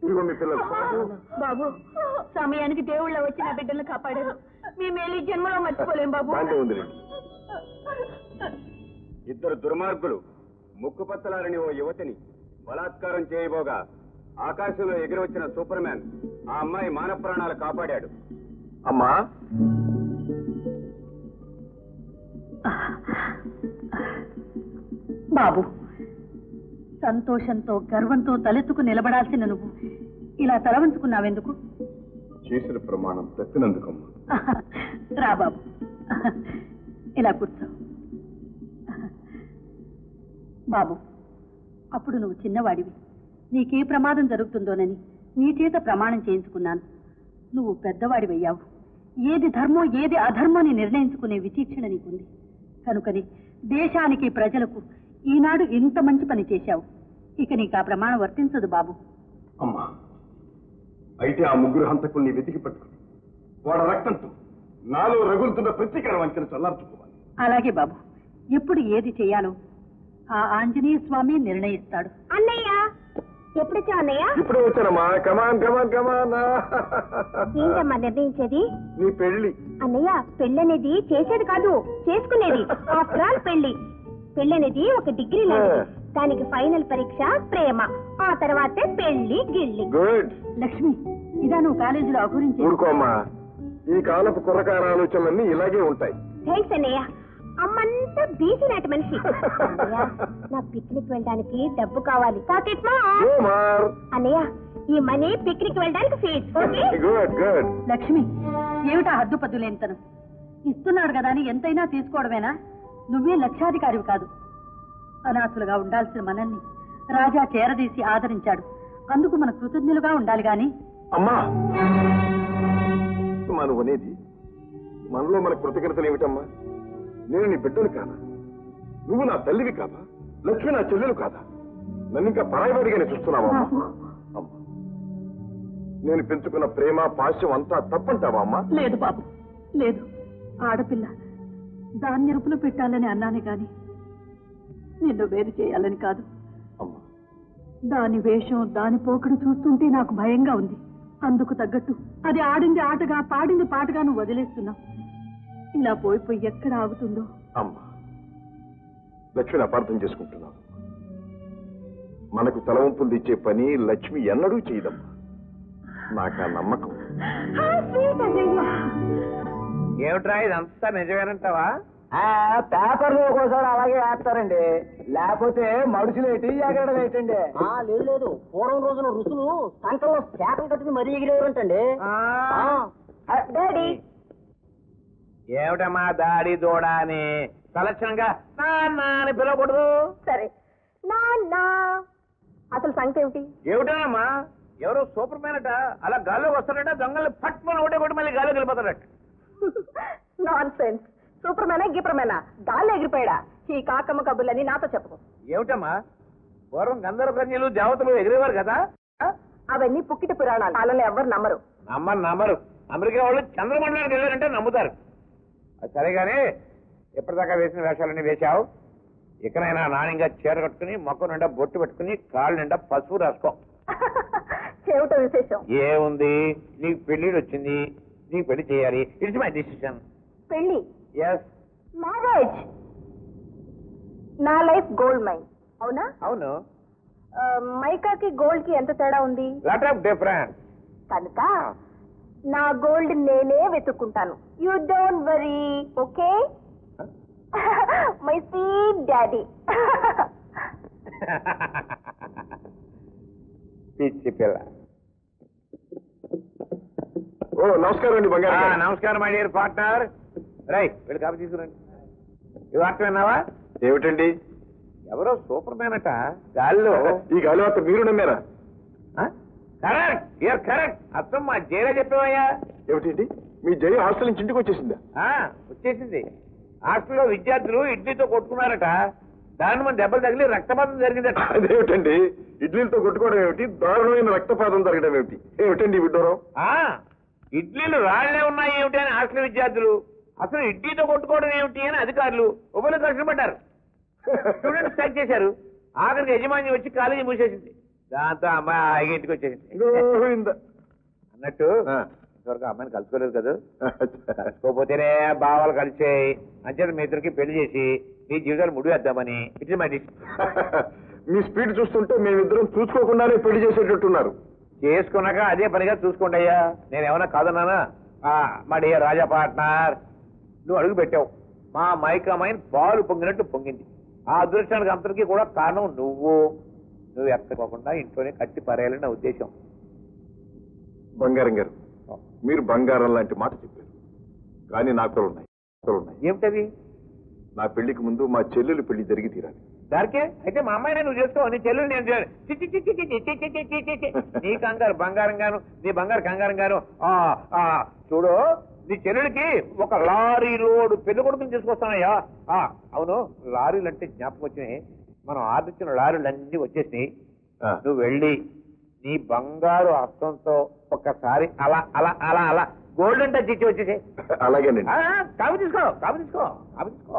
ఇదిగో మీ పిల్లలు. బాబు సమయానికి దేవుళ్ళ వచ్చి నా బిడ్డలను కాపాడారు. మీ మేలు జన్మలో మర్చిపోలేం బాబు. ఉంది. ఇద్దరు దుర్మార్గులు ముక్కుపత్తలారని ఓ యువతిని బలాత్కారం చేయబోగా ఆకాశంలో ఎగిరి వచ్చిన సూపర్ మ్యాన్ ఆ అమ్మాయి మాన ప్రాణాలు కాపాడాడు. అమ్మా బాబు, సంతోషంతో గర్వంతో తలెత్తుకు నిలబడాల్సిన నువ్వు ఇలా తలవంచుకున్నావెందుకు? చేసిన ప్రమాణం తప్పినందుకమ్మా. రా బాబు, ఇలా కూర్చో. బాబు, అప్పుడు నువ్వు చిన్నవాడివి. నీకే ప్రమాదం జరుగుతుందోనని నీ చేత ప్రమాణం చేయించుకున్నాను. నువ్వు పెద్దవాడివయ్యావు. ఏది ధర్మం ఏది అధర్మం అని నిర్ణయించుకునే విచక్షణ నీకుంది. కనుకని దేశానికి ప్రజలకు ఈనాడు ఇంత మంచి పని చేశావు. ఇక నీకు ఆ ప్రమాణం వర్తించదు బాబు. అమ్మా, అయితే ఆ ముగ్గురు హంతకుల్ని వెతికి పట్టుకుని వాడ రక్తంతో నాలో రగులుతున్న ప్రతీకార వంచన చల్లార్చుకోవాలి. అలాగే బాబు, ఎప్పుడు ఏది చేయాలో ఆ ఆంజనేయ స్వామి నిర్ణయిస్తాడు. అన్నయ్య ఎప్పుడొచ్చా అన్నయ్య? ఇప్పుడు వచ్చానమ్మా. కమాన్ కమాన్ కమాన్. ఏంటమ్మా నిర్ణయించేది? నీ పెళ్లి. అన్నయ్య, పెళ్లి అనేది చేసేది కాదు, చేసుకునేది. ఆఫ్టర్ ఆల్ పెళ్లి అనేది ఒక డిగ్రీ లాంటిది. దానికి ఫైనల్ పరీక్ష ప్రేమ, ఆ తర్వాతే పెళ్లి గిల్లి. గుడ్. లక్ష్మి, ఇదా నువ్వు కాలేజీలో అగురించి? ఊరుకోమ్మా, ఈ కాలపు కుర్రకార ఆలోచనలన్నీ ఇలాగే ఉంటాయి. థ్యాంక్స్ అన్నయ్య. అమ్మంతా బీసీ నాటి మనిషి. నా పిక్నిక్ వెళ్ళడానికి డబ్బు కావాలి. పాకెట్ అన్నయ్య, ఈ మనీ పిక్నిక్ వెళ్ళడానికి ఫీజ్. Good good. లక్ష్మి, ఏమిటా హద్దుపద్దు లేనితను? ఇస్తున్నాడు కదా అని ఎంతైనా తీసుకోవడమేనా? నువ్వే లక్షాధికారివి కాదు. అనాథులుగా ఉండాల్సిన మనల్ని రాజా చేరదీసి ఆదరించాడు. అందుకు మన కృతజ్ఞులుగా ఉండాలి గాని. అమ్మా, మనం అనేది మనలో మన కృతజ్ఞతలు ఏమిటమ్మా? నేను నీ బిడ్డలు కాదా? నువ్వు నా తల్లివి కాదా? లక్ష్మి నా చెల్లెలు కాదా? నన్ను ఇంకా పరాయవాడిగానే చూస్తున్నావా అమ్మా? నేను పెంచుకున్న ప్రేమ పాశ్యం అంతా తప్పంటావా అమ్మా? లేదు బాబు, లేదు. ఆడపిల్ల దాన్ని ఎరుపులు పెట్టాలని అన్నానే గాని నిన్ను వేరు చేయాలని కాదు. అమ్మా, దాని వేషం దాని పోకడు చూస్తుంటే నాకు భయంగా ఉంది. అందుకు తగ్గట్టు అది ఆడింది ఆటగా పాడింది పాటగా నువ్వు వదిలేస్తున్నావు. ఇలా పోయిపోయి ఎక్కడ ఆగుతుందో. అమ్మా, లక్ష్మిని అపార్థం చేసుకుంటున్నావు. మనకు తలవంపులు తెచ్చే పని లక్ష్మి ఎన్నడూ చేయదమ్మా. నాకు ఆ నమ్మకం. ఏమిట్రా ఇదంతా నిజమేనంటావా? పేపర్లు ఒక్కోసారి అలాగే వేస్తారండి, లేకపోతే మనుషులు ఏంటి ఎగరడం ఏంటండి? లేదు లేదు, పూర్వం రోజున ఋషులు సంకల్లో చేపలు కట్టుకుని మరీ ఎగిరేవారంటండి. డాడీ, ఏమిటమ్మా దాడి దూడ అని తలక్షణంగా నాన్న అని పిలవకూడదు. సరే నాన్న, అసలు సంగతి ఏమిటి? ఏమిటానమ్మా, ఎవరో సూపర్ మ్యాన్ అట అలా గాల్లోకి వస్తాడట, దొంగల్ని పట్టుకొని ఒకటే కొట్టి మళ్ళీ గాల్లోకి వెళ్ళిపోతాడట. Non sense. సూపర్ మేనా గీపర్ మేనా గాల్లో ఎగిరిపోయాడా? ఈ కాకమ్మ కబుర్లని నాతో చెప్పకు. ఏమిటమ్మా, పూర్వం గంధర్వ కన్యలు దేవతలు ఎగిరేవారు కదా? అవన్నీ పుక్కిట పురాణాలు, వాళ్ళని ఎవ్వరు నమ్మరు. నమ్మరు. అమెరికా వాళ్ళు చంద్రమండలానికి వెళ్ళారంటే నమ్ముతారు. అది సరేగానే ఎప్పటిదాకా వేసిన వేషాలన్నీ వేశావు. ఇకనైనా నాణ్యంగా చీర కట్టుకుని మొక్క నిండా బొట్టు పెట్టుకుని కాళ్ళు నిండా పసుపు రాసుకో. ఏమిటో విశేషం? ఏముంది, నీకు పెళ్లి వచ్చింది, నీకు పెళ్లి చేయాలి. It's my decision. పెళ్లి? Yes, marriage. నా లైఫ్ గోల్డ్ మైన్. అవునా? అవును. మైకాకి గోల్డ్ కి ఎంత తేడా ఉంది? Lot of difference. కనుక నా గోల్డ్ నేనే వెతుక్కుంటాను. You don't worry, okay? My sweet daddy. పిచ్చి పిల్ల. ఓ నమస్కారం అండి బంగారు. నమస్కారం మై డియర్ పార్ట్నర్. రై వీళ్ళు కాపీ తీసుకురండి. ఈ వార్త విన్నావా? ఏమిటండి? ఎవరో సూపర్ మ్యాన్ అట గాల్లో. ఈ గాలి వార్త మీరు నమ్మారా? Correct, you're correct. అర్థం మా జైలా చెప్పావయ్యా. ఏమిటండి, మీ జై హాస్టల్ నుంచి ఇంటికి వచ్చేసిందా? వచ్చేసింది. హాస్టల్లో విద్యార్థులు ఇడ్లీతో కొట్టుకున్నారట. దాని మన దెబ్బలు తగిలి రక్తపాతం జరిగిందట. అదేమిటండి, ఇడ్లీలతో కొట్టుకోవడం ఏమిటి, దారుణమైన రక్తపాతం జరగడం ఏమిటి? ఏమిటండి విడ్డూరం? ఇడ్లీలు రాళ్లే ఉన్నాయి ఏమిటి అని హాస్టల్ విద్యార్థులు, అసలు ఇడ్లీతో కొట్టుకోవడం ఏమిటి అని అధికారులు ఉభయలు కష్టపడ్డారు. స్టూడెంట్స్ స్ట్రైక్ చేశారు. ఆఖరికి యజమాని వచ్చి కాలేజీ మూసేసింది. దాంతో అమ్మాయి హాయిగా ఇంటికి వచ్చేసింది. గోవింద. అన్నట్టు ఇంతవరకు అమ్మాయిని కలుసుకోలేదు కదా, కలుసుకోపోతేనే భావాలు కలిసాయి. అంచేత మీ ఇద్దరికి పెళ్లి చేసి మీ జీవితాలు ముడివేద్దామని ఇట్ ఇస్ మై డిసిషన్. మీ స్పీడ్ చూస్తుంటే మేమిద్దరం చూసుకోకుండానే పెళ్లి చేసేటట్టున్నారు. చేసుకున్నాక అదే పనిగా చూసుకోండి అయ్యా, నేనేమన్నా కాదన్నానా? మా డియర్ రాజా పార్ట్నర్, నువ్వు అడుగు పెట్టావు, మా మైకమైన్ పాలు పొంగినట్టు పొంగింది. ఆ అదృష్టానికి అంతటికీ కూడా కారణం నువ్వు ఎక్కకోకుండా ఇంట్లోనే కట్టి పరేయాలని నా ఉద్దేశం. బంగారం గారు, మీరు బంగారం లాంటి మాట చెప్పారు, కానీ నాకు ఉన్నాయి. ఏమిటది? నా పెళ్లికి ముందు మా చెల్లెలు పెళ్లి జరిగి తీరాలి. దానికే అయితే మా అమ్మాయి నువ్వు చేసుకో, నీ చెల్లెలు నేను నీ కంగారు బంగారం గాను, నీ బంగారు కంగారం గాను. చూడు, నీ చెల్లెలకి ఒక లారీ లోడు పెళ్లి కొడుకుని తీసుకొస్తానయ్యా. అవును, లారీలు అంటే జ్ఞాపకం వచ్చినాయి. మనం ఆర్డర్ ఇచ్చిన లారీలు అన్నీ వచ్చేసినాయి. నువ్వు వెళ్ళి నీ బంగారు హస్తంతో ఒక్కసారి అలా అలా అలా అలా గోల్డెన్ టచ్ ఇచ్చి వచ్చేసి. అలాగేనండి. కాపు తీసుకో, కాపు తీసుకో, కాపు తీసుకో.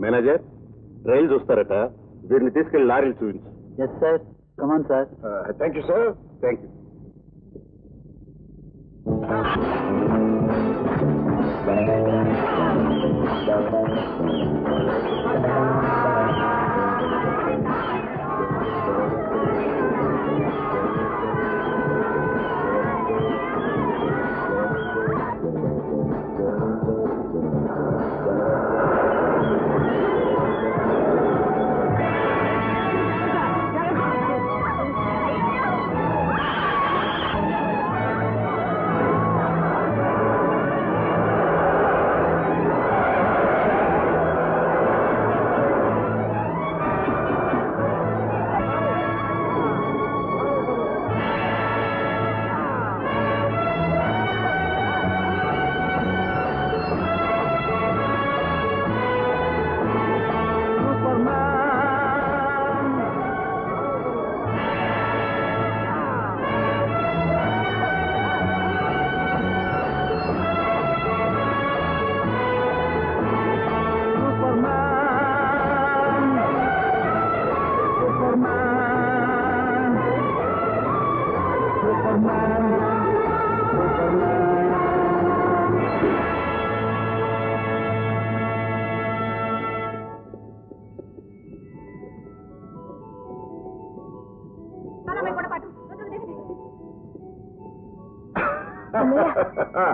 మేనేజర్, రైలు చూస్తారట, వీరిని తీసుకెళ్లి లారీలు చూపించు. Yes sir, come on sir. Thank you sir, thank you.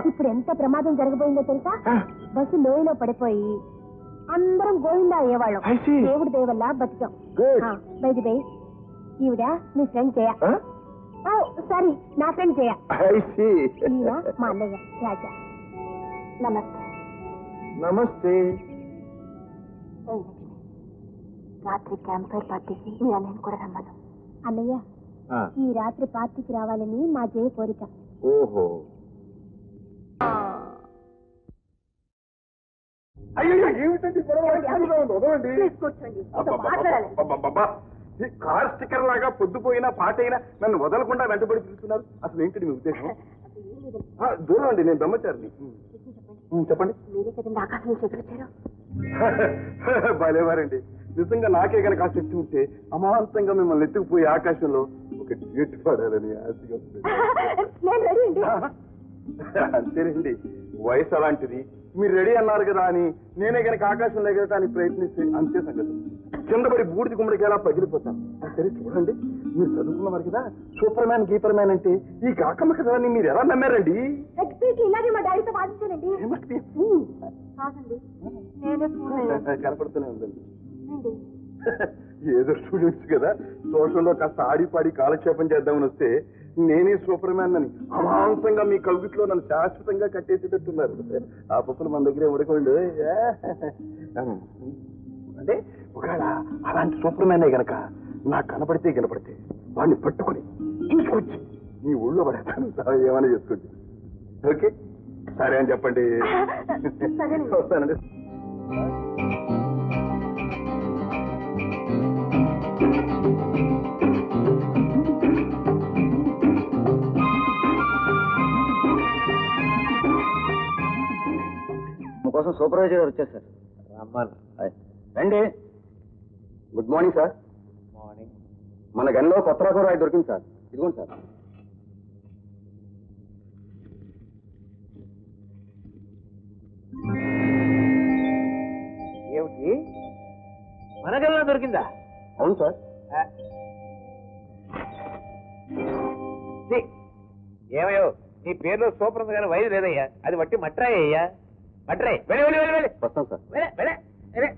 ఇప్పుడు ఎంత ప్రమాదం జరగబోయిందో తెలుసా? బస్సు లోయలో పడిపోయి అందరం గోవిందా అయ్యేవాళ్ళం. దేవుడి దయ వల్ల బతికాం. బైది బై, ఈవిడ మీ ఫ్రెండ్ జయ. సారీ, నా ఫ్రెండ్ జయ. ఈయన మా అన్నయ్య రాజా. నమస్తే. నమస్తే. రాత్రి క్యాంపైర్ పార్టీకి మీ అన్నయ్యను కూడా రమ్మను. అన్నయ్య, ఈ రాత్రి పార్టీకి రావాలని మా జయ కోరిక. ఓహో. ఏమిటండి కార్ స్టిక్కర్ లాగా పొద్దుపోయినా పాటైనా నన్ను వదలకుండా వెంటబడి పిలుస్తున్నారు. అసలు ఏంటి మీ ఉద్దేశం? దూరం అండి, నేను బ్రహ్మచారిని. చెప్పండి. మీరే కదండి ఆకాశం నుంచి ఎదురొచ్చారు. భలేవారండి. నిజంగా నాకే కనుక ఆ శక్తి ఉంటే అమాంతంగా మిమ్మల్ని ఎత్తుకుపోయి ఆకాశంలో ఒక డ్యూట్ పాడాలని ఆశగా ఉంటుంది. అంతేనండి, వయసు అలాంటిది. మీరు రెడీ అన్నారు కదా అని నేనే కనుక ఆకాశంలో ఎగరటానికి ప్రయత్నిస్తే అంతే సంగతి. కిందపడి బూడిది గుమ్మడికి ఎలా పగిలిపోతాను. సరే చూడండి, మీరు చదువుకున్నవారు కదా, సూపర్ మ్యాన్ గీపర్ మ్యాన్ అంటే ఈ కాకమ్మ కథని మీరు ఎలా నమ్మారండి? ఇలాగే మా డాడీతో వాదించానండి. కనపడుతూనే ఉందండి. ఏదో స్టూడెంట్స్ కదా, సోషల్లో కాస్త ఆడిపాడి కాలక్షేపం చేద్దామని వస్తే నేనే సూపర్ మ్యాన్ అని అమాంతంగా మీ కవిట్లో నన్ను శాశ్వతంగా కట్టేసేటట్టున్నారు. ఆ పప్పులు మన దగ్గరే ఉడకండి. అంటే ఒకవేళ అలాంటి సూపర్ మ్యానే గనక నాకు కనపడితే వాడిని పట్టుకుని తీసుకొచ్చి మీ ఊళ్ళో పడేస్తాను. ఏమైనా చేసుకోండి. ఓకే, సరే అని చెప్పండి. వస్తానండి. తమ కోసం సూపర్వైజర్ గారు వచ్చారు సార్. రమ్మన్. రండి. Good morning sir. మార్నింగ్. మన గనిలో కొత్త రకం రాయి దొరికింది సార్. ఇదిగోండి సార్. ఏమిటి మన గల్లో దొరికిందా? అవును సార్. ఏమయ్యో నీ పేరులో సూపర్ ఉంది కానీ వైద్యు లేదయ్యా. అది వట్టి మట్రాయ్ అయ్యా. మట్రాయ్. వెళ్ళి వెళ్ళి వెళ్ళి వెళ్ళి వస్తాం సార్. వెళ్ళే వెళ్ళే వెళ్ళే.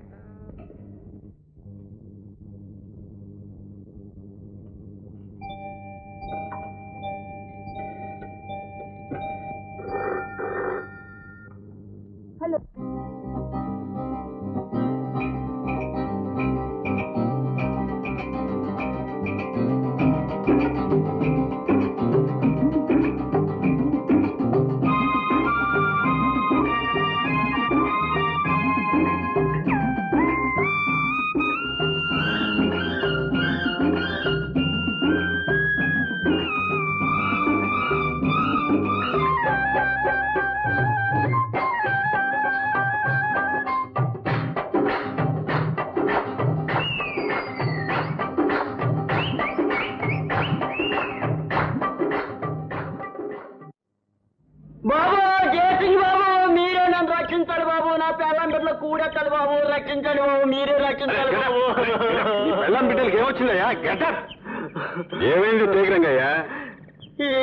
హలో. బాబు జయసింగ్ బాబు, మీరే నన్ను రక్షించాలి బాబు. నా పిల్లల కూడెత్తాలి బాబు. రక్షించండి బాబు, మీరే రక్షించాలి బాబు. పిల్లం బిడ్డలకి ఏమొచ్చిందయ్యా? గెటప్. ఏమైంది టేకరంగయ్యా?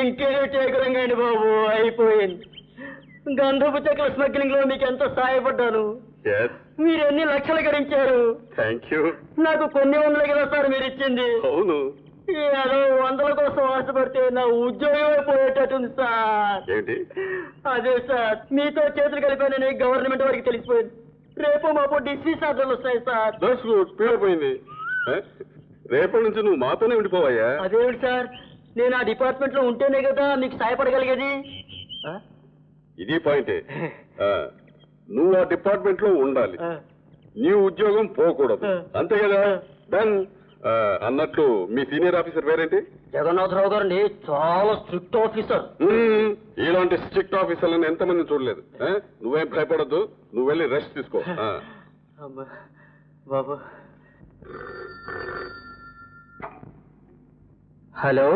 ఇంకేదో టేకరంగండి బాబు. అయిపోయింది. గంధపు చెక్కల స్మగ్లింగ్ లో మీకు ఎంత సహాయపడ్డాను. మీరు ఎన్ని లక్షలు గడించారు. Thank you. నాకు కొన్ని వందలే కదా సార్ మీరు ఇచ్చింది. అవును. ఏదో వందల కోసం ఆశపడితే నా ఉద్యోగమే పోయేటట్టుంది సార్. ఏంటి? అదే సార్, మీతో చేతులు కలిపానని గవర్నమెంట్ వారికి తెలిసిపోయింది. రేపు మాపు డిస్మిస్ ఆర్డర్లు వస్తాయి సార్. పోయింది. రేపటి నుంచి నువ్వు మాతోనే ఉండిపోవయ్యా. అదేమిటి సార్, నేను ఆ డిపార్ట్మెంట్ లో ఉంటేనే కదా మీకు సహాయపడగలిగేది. ఇది పాయింటే. నువ్వు ఆ డిపార్ట్మెంట్ లో ఉండాలి. నీ ఉద్యోగం పోకూడదు. అంతే కదా? డన్. అన్నట్లు మీ సీనియర్ ఆఫీసర్ పేరేంటి? జగన్నాథరావు గారండి, చాలా స్ట్రిక్ట్ ఆఫీసర్. ఇలాంటి స్ట్రిక్ట్ ఆఫీసర్లను ఎంతమంది చూడలేదు. నువ్వేం భయపడద్దు. నువ్వు వెళ్ళి రెస్ట్ తీసుకో. బాబు. హలో,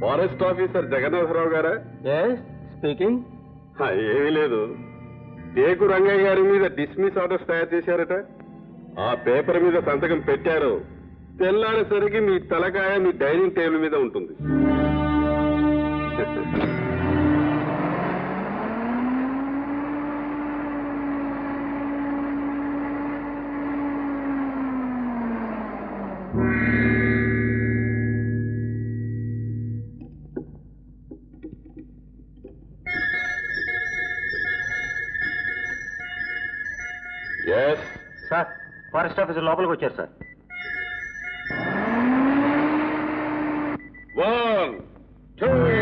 ఫారెస్ట్ ఆఫీసర్ జగన్నాథరావు గారా? స్పీకింగ్. ఏమీ లేదు. టేకు రంగయ్య గారి మీద డిస్మిస్ ఆర్డర్స్ తయారు చేశారట. ఆ పేపర్ మీద సంతకం పెట్టారు. తెల్లారేసరికి మీ తలకాయ మీ డైనింగ్ టేబుల్ మీద ఉంటుంది. సార్, ఫారెస్ట్ ఆఫీసర్ లోపలికి వచ్చారు సార్. 1, 2